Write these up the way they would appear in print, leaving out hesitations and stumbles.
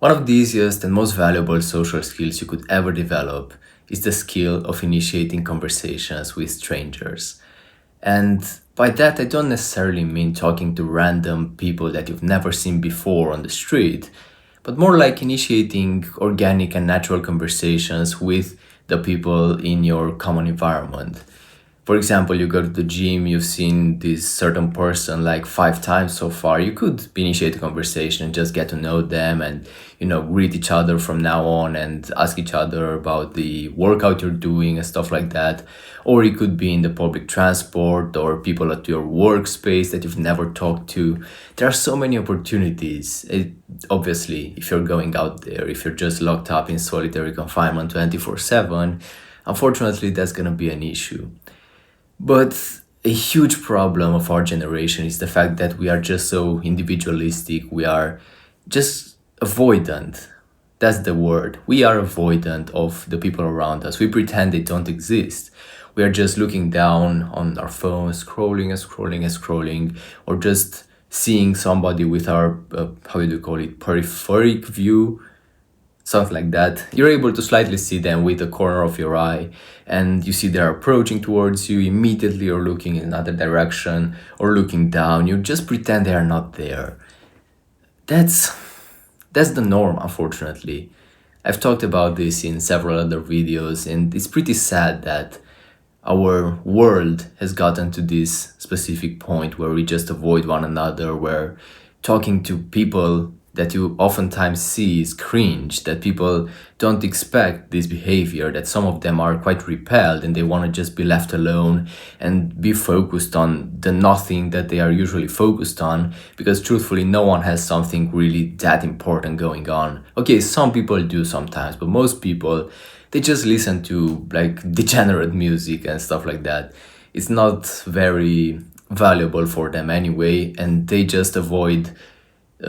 One of the easiest and most valuable social skills you could ever develop is the skill of initiating conversations with strangers. And by that, I don't necessarily mean talking to random people that you've never seen before on the street, but more like initiating organic and natural conversations with the people in your common environment. For example, you go to the gym, you've seen this certain person like 5 times so far. You could initiate a conversation and just get to know them and, greet each other from now on and ask each other about the workout you're doing and stuff like that. Or it could be in the public transport or people at your workspace that you've never talked to. There are so many opportunities. Obviously, if you're going out there, if you're just locked up in solitary confinement 24/7, unfortunately, that's going to be an issue. But a huge problem of our generation is the fact that we are just so individualistic. We are just avoidant. That's the word. We are avoidant of the people around us. We pretend they don't exist. We are just looking down on our phones, scrolling and scrolling and scrolling, or just seeing somebody with our, how do you call it, peripheric view, something like that. You're able to slightly see them with the corner of your eye, and you see they're approaching towards you. Immediately you're looking in another direction or looking down. You just pretend they are not there. That's the norm, unfortunately. I've talked about this in several other videos, and it's pretty sad that our world has gotten to this specific point where we just avoid one another, where talking to people that you oftentimes see is cringe, that people don't expect this behavior, that some of them are quite repelled and they want to just be left alone and be focused on the nothing that they are usually focused on, because truthfully, no one has something really that important going on. Okay, some people do sometimes, but most people, they just listen to like degenerate music and stuff like that. It's not very valuable for them anyway, and they just avoid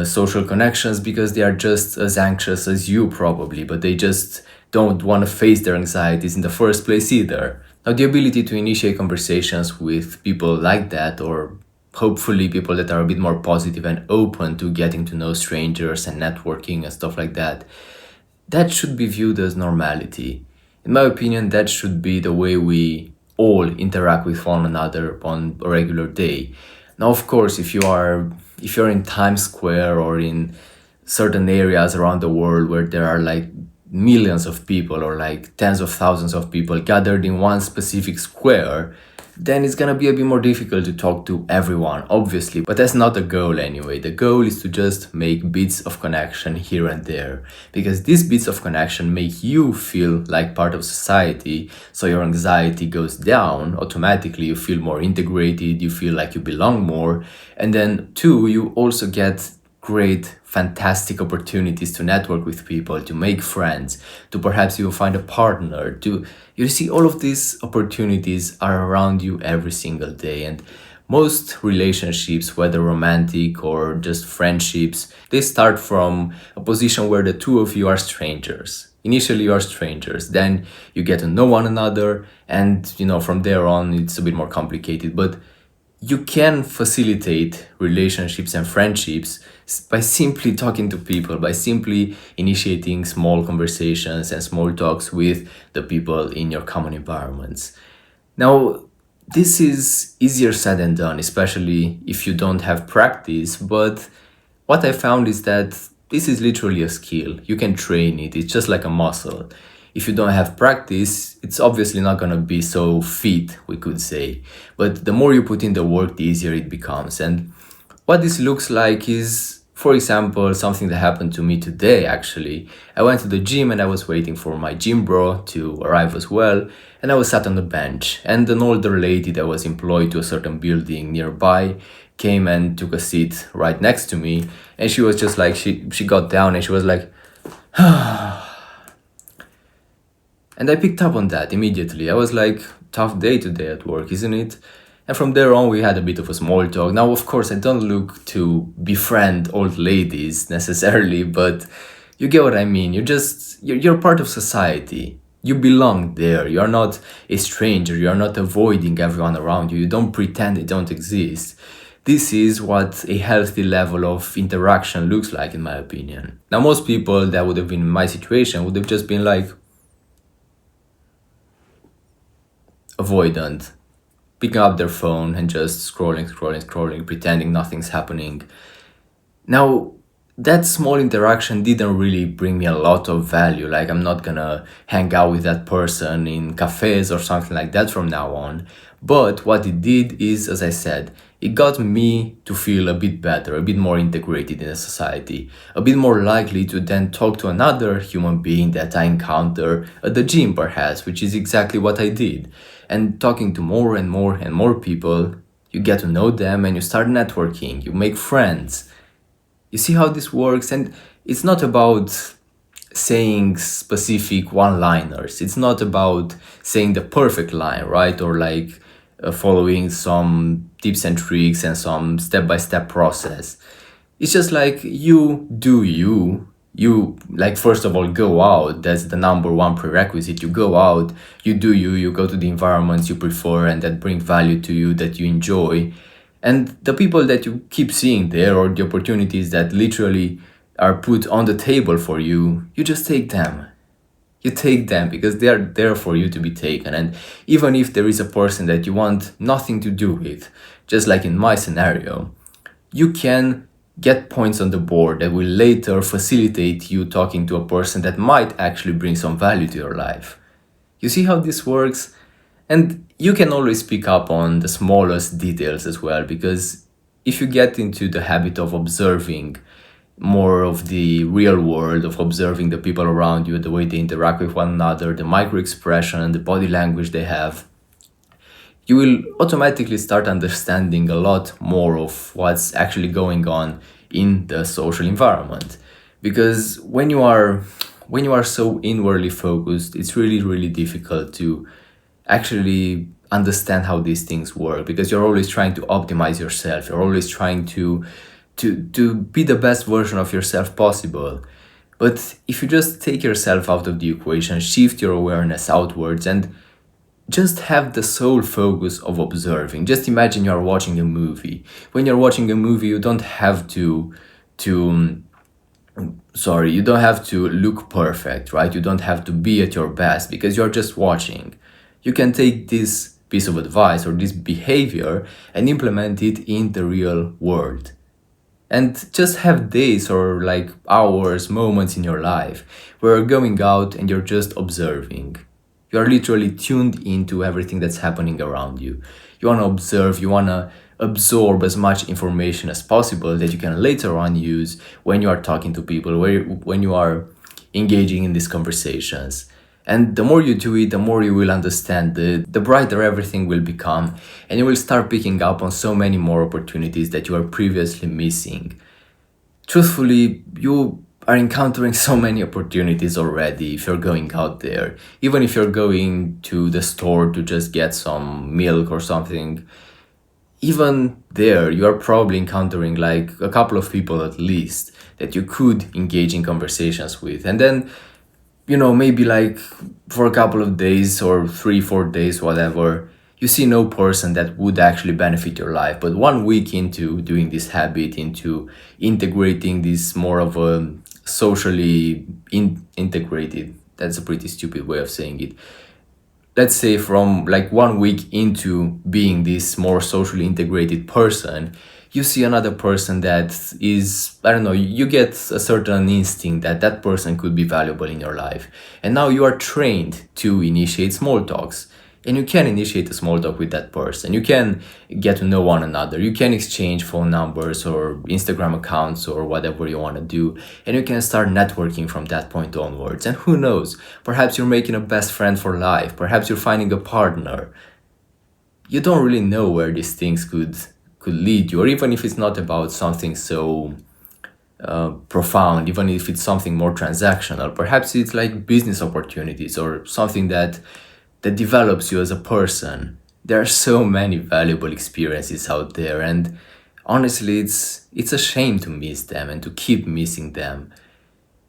social connections because they are just as anxious as you probably, but they just don't want to face their anxieties in the first place either. Now, the ability to initiate conversations with people like that, or hopefully people that are a bit more positive and open to getting to know strangers and networking and stuff like that, that should be viewed as normality. In my opinion, that should be the way we all interact with one another on a regular day. Now, of course, if you're in Times Square or in certain areas around the world where there are like millions of people or like tens of thousands of people gathered in one specific square, then it's gonna be a bit more difficult to talk to everyone, obviously. But that's not the goal anyway. The goal is to just make bits of connection here and there, because these bits of connection make you feel like part of society, so your anxiety goes down automatically. You feel more integrated, you feel like you belong more, and then two, you also get great, fantastic opportunities to network with people, to make friends, to perhaps you find a partner, to, you see, all of these opportunities are around you every single day. And most relationships, whether romantic or just friendships, they start from a position where the two of you are strangers. Initially you are strangers, then you get to know one another, and from there on it's a bit more complicated, but you can facilitate relationships and friendships by simply talking to people, by simply initiating small conversations and small talks with the people in your common environments. Now, this is easier said than done, especially if you don't have practice, but what I found is that this is literally a skill. You can train it, it's just like a muscle. If you don't have practice, it's obviously not going to be so fit, we could say. But the more you put in the work, the easier it becomes. And what this looks like is, for example, something that happened to me today, actually. I went to the gym and I was waiting for my gym bro to arrive as well. And I was sat on the bench. And an older lady that was employed to a certain building nearby came and took a seat right next to me. And she was just like, she got down and she was like, and I picked up on that immediately. I was like, tough day today at work, isn't it? And from there on, we had a bit of a small talk. Now, of course, I don't look to befriend old ladies necessarily, but you get what I mean. You're part of society. You belong there. You're not a stranger. You're not avoiding everyone around you. You don't pretend they don't exist. This is what a healthy level of interaction looks like, in my opinion. Now, most people that would have been in my situation would have just been like avoidant, picking up their phone and just scrolling, pretending nothing's happening. Now, that small interaction didn't really bring me a lot of value. Like, I'm not gonna hang out with that person in cafes or something like that from now on. But what it did is, as I said, it got me to feel a bit better, a bit more integrated in a society, a bit more likely to then talk to another human being that I encounter at the gym, perhaps, which is exactly what I did. And talking to more and more and more people, you get to know them and you start networking, you make friends. You see how this works? And it's not about saying specific one-liners. It's not about saying the perfect line, right? Or like following some tips and tricks and some step-by-step process. It's just like you do you. You, like, first of all, go out. That's the number one prerequisite. You go out, you do you go to the environments you prefer and that bring value to you, that you enjoy. And the people that you keep seeing there, or the opportunities that literally are put on the table for you, you just take them. You take them because they are there for you to be taken. And even if there is a person that you want nothing to do with, just like in my scenario, you can get points on the board that will later facilitate you talking to a person that might actually bring some value to your life. You see how this works? And you can always pick up on the smallest details as well, because if you get into the habit of observing more of the real world, of observing the people around you, the way they interact with one another, the micro expression and the body language they have, you will automatically start understanding a lot more of what's actually going on in the social environment. Because when you are so inwardly focused, it's really difficult to actually understand how these things work, because you're always trying to optimize yourself. You're always trying to be the best version of yourself possible. But if you just take yourself out of the equation, shift your awareness outwards, and just have the sole focus of observing. Just imagine you're watching a movie. When you're watching a movie, you don't have to you don't have to look perfect, right? You don't have to be at your best, because you're just watching. You can take this piece of advice or this behavior and implement it in the real world. And just have days or like hours, moments in your life where you're going out and you're just observing. You are literally tuned into everything that's happening around you. You want to observe, you want to absorb as much information as possible that you can later on use when you are talking to people, when you are engaging in these conversations. And the more you do it, the more you will understand, the brighter everything will become. And you will start picking up on so many more opportunities that you were previously missing. Truthfully, you are encountering so many opportunities already if you're going out there. Even if you're going to the store to just get some milk or something, even there you are probably encountering like a couple of people at least that you could engage in conversations with. And then, maybe like for a couple of days or 3-4 days, whatever, you see no person that would actually benefit your life. But 1 week into doing this habit, into integrating this more of a socially integrated, that's a pretty stupid way of saying it. Let's say from like 1 week into being this more socially integrated person, you see another person that is, I don't know, you get a certain instinct that that person could be valuable in your life. And now you are trained to initiate small talks. And you can initiate a small talk with that person. You can get to know one another. You can exchange phone numbers or Instagram accounts or whatever you want to do. And you can start networking from that point onwards. And who knows, perhaps you're making a best friend for life. Perhaps you're finding a partner. You don't really know where these things could lead you, or even if it's not about something so profound, even if it's something more transactional. Perhaps it's like business opportunities or something that develops you as a person. There are so many valuable experiences out there, and honestly, it's a shame to miss them and to keep missing them.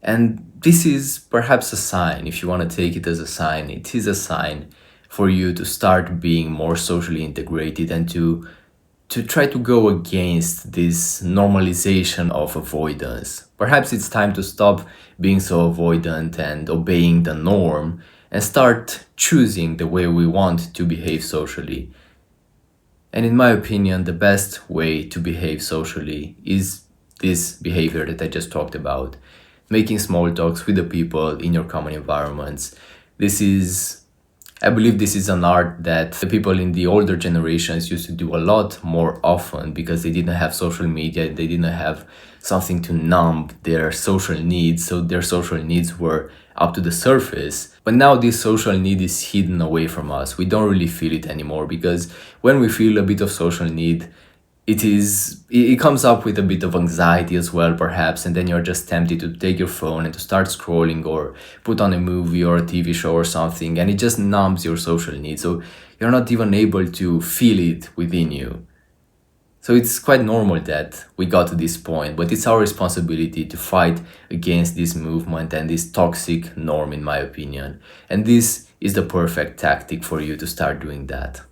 And this is perhaps a sign, if you want to take it as a sign, it is a sign for you to start being more socially integrated and to to try to go against this normalization of avoidance. Perhaps it's time to stop being so avoidant and obeying the norm and start choosing the way we want to behave socially. And in my opinion, the best way to behave socially is this behavior that I just talked about, making small talks with the people in your common environments. I believe this is an art that the people in the older generations used to do a lot more often because they didn't have social media, they didn't have something to numb their social needs, so their social needs were up to the surface. But now this social need is hidden away from us. We don't really feel it anymore because when we feel a bit of social need, it comes up with a bit of anxiety as well, perhaps, and then you're just tempted to take your phone and to start scrolling or put on a movie or a TV show or something, and it just numbs your social needs, so you're not even able to feel it within you. So it's quite normal that we got to this point, but it's our responsibility to fight against this movement and this toxic norm, in my opinion. And this is the perfect tactic for you to start doing that.